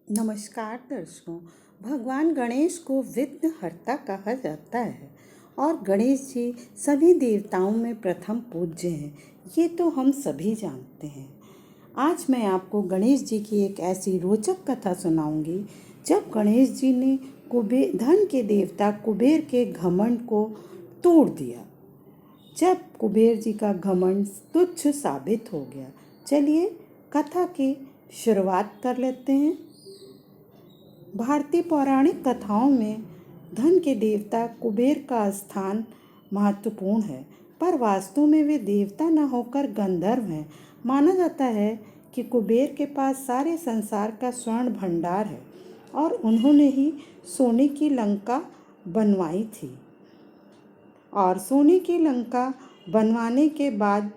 नमस्कार दर्शकों। भगवान गणेश को विघ्नहर्ता कहा जाता है और गणेश जी सभी देवताओं में प्रथम पूज्य हैं। ये तो हम सभी जानते हैं। आज मैं आपको गणेश जी की एक ऐसी रोचक कथा सुनाऊंगी जब गणेश जी ने कुबेर धन के देवता कुबेर के घमंड को तोड़ दिया। जब कुबेर जी का घमंड तुच्छ साबित हो गया। चलिए कथा की शुरुआत कर लेते हैं। भारतीय पौराणिक कथाओं में धन के देवता कुबेर का स्थान महत्वपूर्ण है, पर वास्तव में वे देवता न होकर गंधर्व हैं। माना जाता है कि कुबेर के पास सारे संसार का स्वर्ण भंडार है और उन्होंने ही सोने की लंका बनवाई थी। और सोने की लंका बनवाने के बाद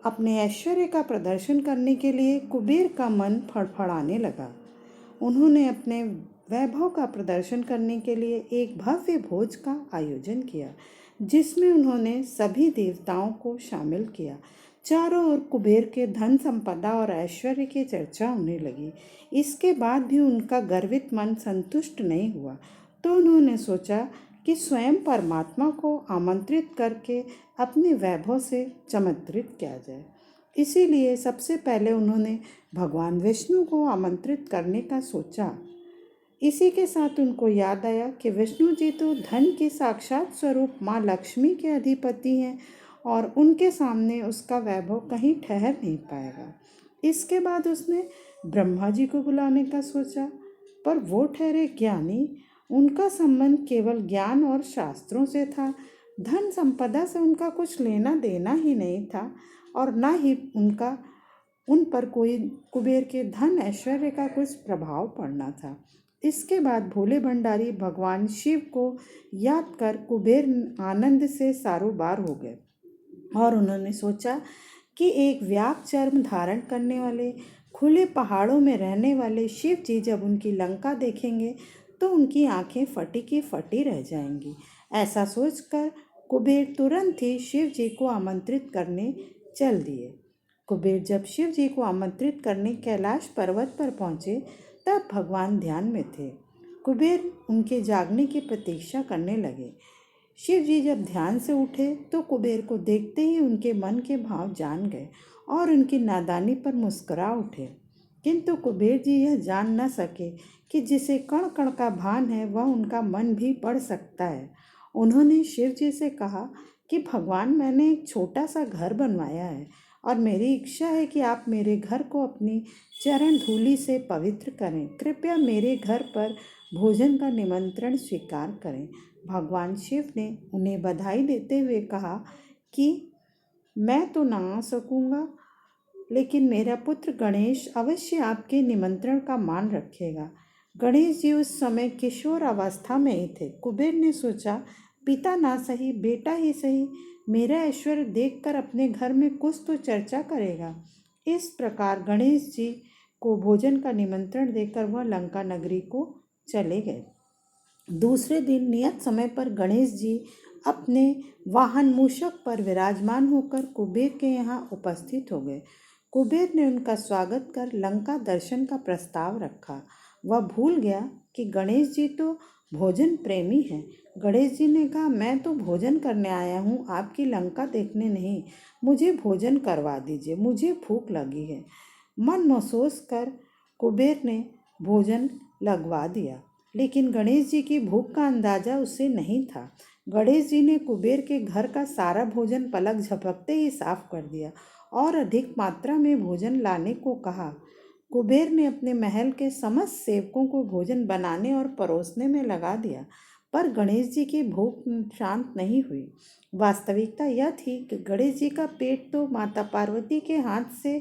अपने ऐश्वर्य का प्रदर्शन करने के लिए कुबेर का मन फड़फड़ाने लगा। उन्होंने अपने वैभव का प्रदर्शन करने के लिए एक भव्य भोज का आयोजन किया, जिसमें उन्होंने सभी देवताओं को शामिल किया। चारों ओर कुबेर के धन संपदा और ऐश्वर्य की चर्चा होने लगी। इसके बाद भी उनका गर्वित मन संतुष्ट नहीं हुआ, तो उन्होंने सोचा कि स्वयं परमात्मा को आमंत्रित करके अपने वैभव से चमत्कृत किया जाए। इसीलिए सबसे पहले उन्होंने भगवान विष्णु को आमंत्रित करने का सोचा। इसी के साथ उनको याद आया कि विष्णु जी तो धन के साक्षात स्वरूप माँ लक्ष्मी के अधिपति हैं और उनके सामने उसका वैभव कहीं ठहर नहीं पाएगा। इसके बाद उसने ब्रह्मा जी को बुलाने का सोचा, पर वो ठहरे ज्ञानी। उनका संबंध केवल ज्ञान और शास्त्रों से था। धन संपदा से उनका कुछ लेना देना ही नहीं था और न ही उनका उन पर कोई कुबेर के धन ऐश्वर्य का कुछ प्रभाव पड़ना था। इसके बाद भोले भंडारी भगवान शिव को याद कर कुबेर आनंद से सारोबार हो गए और उन्होंने सोचा कि एक व्याघ्र चर्म धारण करने वाले खुले पहाड़ों में रहने वाले शिव जी जब उनकी लंका देखेंगे तो उनकी आंखें फटी की फटी रह जाएंगी। ऐसा सोचकर कुबेर तुरंत ही शिव जी को आमंत्रित करने चल दिए। कुबेर जब शिव जी को आमंत्रित करने कैलाश पर्वत पर पहुंचे तब भगवान ध्यान में थे। कुबेर उनके जागने की प्रतीक्षा करने लगे। शिव जी जब ध्यान से उठे तो कुबेर को देखते ही उनके मन के भाव जान गए और उनकी नादानी पर मुस्कुरा उठे। किंतु कुबेर जी यह जान न सके कि जिसे कण कण का भान है वह उनका मन भी पढ़ सकता है। उन्होंने शिव जी से कहा कि भगवान, मैंने एक छोटा सा घर बनवाया है और मेरी इच्छा है कि आप मेरे घर को अपनी चरण धूलि से पवित्र करें। कृपया मेरे घर पर भोजन का निमंत्रण स्वीकार करें। भगवान शिव ने उन्हें बधाई देते हुए कहा कि मैं तो ना आ सकूँगा, लेकिन मेरा पुत्र गणेश अवश्य आपके निमंत्रण का मान रखेगा। गणेश जी उस समय किशोर अवस्था में ही थे। कुबेर ने सोचा, पिता ना सही बेटा ही सही मेरा ऐश्वर्य देखकर अपने घर में कुछ तो चर्चा करेगा। इस प्रकार गणेश जी को भोजन का निमंत्रण देकर वह लंका नगरी को चले गए। दूसरे दिन नियत समय पर गणेश जी अपने वाहन मूषक पर विराजमान होकर कुबेर के यहाँ उपस्थित हो गए। कुबेर ने उनका स्वागत कर लंका दर्शन का प्रस्ताव रखा। वह भूल गया कि गणेश जी तो भोजन प्रेमी हैं। गणेश जी ने कहा, मैं तो भोजन करने आया हूँ, आपकी लंका देखने नहीं। मुझे भोजन करवा दीजिए, मुझे भूख लगी है। मन महसूस कर कुबेर ने भोजन लगवा दिया, लेकिन गणेश जी की भूख का अंदाजा उसे नहीं था। गणेश जी ने कुबेर के घर का सारा भोजन पलक झपकते ही साफ कर दिया और अधिक मात्रा में भोजन लाने को कहा। कुबेर ने अपने महल के समस्त सेवकों को भोजन बनाने और परोसने में लगा दिया, पर गणेश जी की भूख शांत नहीं हुई। वास्तविकता यह थी कि गणेश जी का पेट तो माता पार्वती के हाथ से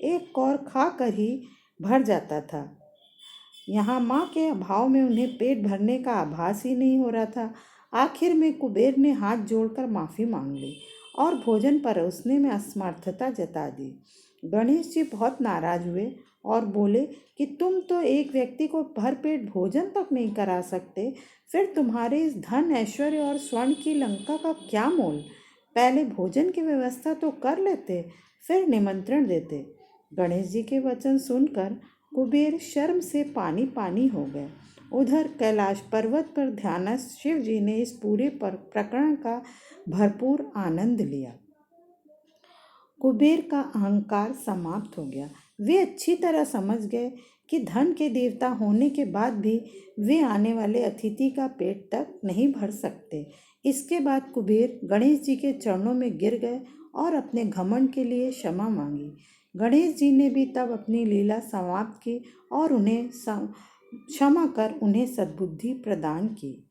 एक कौर खा कर ही भर जाता था। यहाँ माँ के अभाव में उन्हें पेट भरने का आभास ही नहीं हो रहा था। आखिर में कुबेर ने हाथ जोड़कर माफ़ी मांग ली और भोजन परोसने में असमर्थता जता दी। गणेश जी बहुत नाराज हुए और बोले कि तुम तो एक व्यक्ति को भरपेट भोजन तक नहीं करा सकते, फिर तुम्हारे इस धन ऐश्वर्य और स्वर्ण की लंका का क्या मोल। पहले भोजन की व्यवस्था तो कर लेते, फिर निमंत्रण देते। गणेश जी के वचन सुनकर कुबेर शर्म से पानी पानी हो गए। उधर कैलाश पर्वत पर ध्यानस्थ शिव जी ने इस पूरे प्रकरण का भरपूर आनंद लिया। कुबेर का अहंकार समाप्त हो गया। वे अच्छी तरह समझ गए कि धन के देवता होने के बाद भी वे आने वाले अतिथि का पेट तक नहीं भर सकते। इसके बाद कुबेर गणेश जी के चरणों में गिर गए और अपने घमंड के लिए क्षमा मांगी। गणेश जी ने भी तब अपनी लीला समाप्त की और उन्हें क्षमा कर उन्हें सद्बुद्धि प्रदान की।